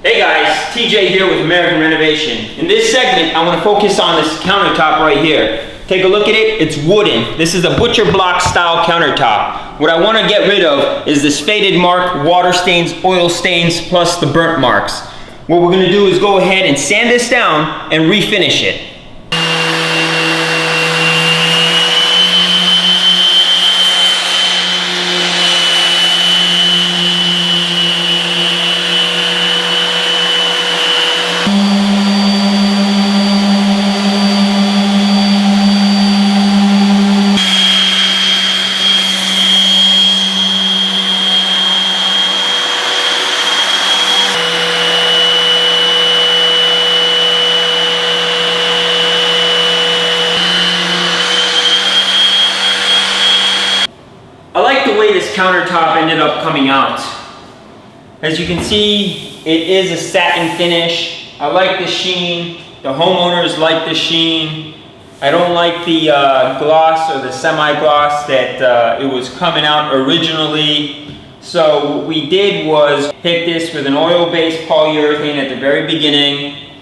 Hey guys, TJ here with American Renovation. In this segment, I want to focus on this countertop right here. Take a look at it, it's wooden. This is a butcher block style countertop. What I want to get rid of is this faded mark, water stains, oil stains, plus the burnt marks. What we're going to do is go ahead and sand this down and refinish it. I like the way this countertop ended up coming out. As you can see, it is a satin finish. I like the sheen. The homeowners like the sheen. I don't like the gloss or the semi-gloss that it was coming out originally. So what we did was hit this with an oil-based polyurethane at the very beginning,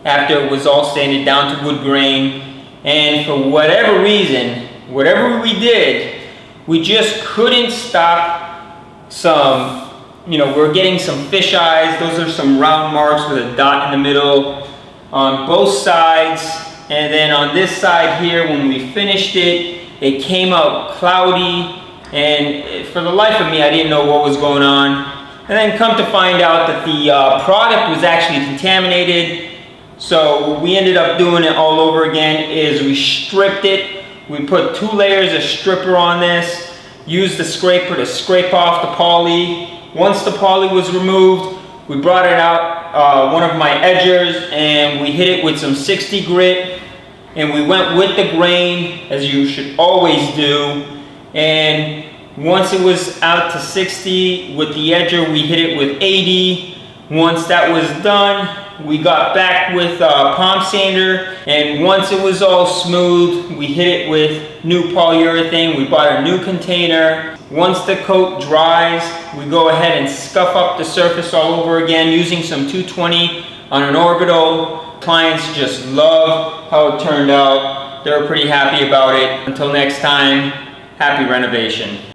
after it was all sanded down to wood grain. And for whatever reason, whatever we did, we just couldn't stop some, we're getting some fish eyes. Those are some round marks with a dot in the middle on both sides. And then on this side here, when we finished it, it came out cloudy. And for the life of me, I didn't know what was going on. And then come to find out that the product was actually contaminated. So what we ended up doing it all over again is we stripped it. We put 2 layers of stripper on this, used the scraper to scrape off the poly. Once the poly was removed, we brought it out, one of my edgers, and we hit it with some 60 grit, and we went with the grain, as you should always do. And once it was out to 60 with the edger, we hit it with 80. Once that was done, we got back with palm sander, and once it was all smooth, we hit it with new polyurethane. We bought a new container. Once the coat dries, we go ahead and scuff up the surface all over again using some 220 on an orbital. Clients just love how it turned out. They were pretty happy about it. Until next time, happy renovation.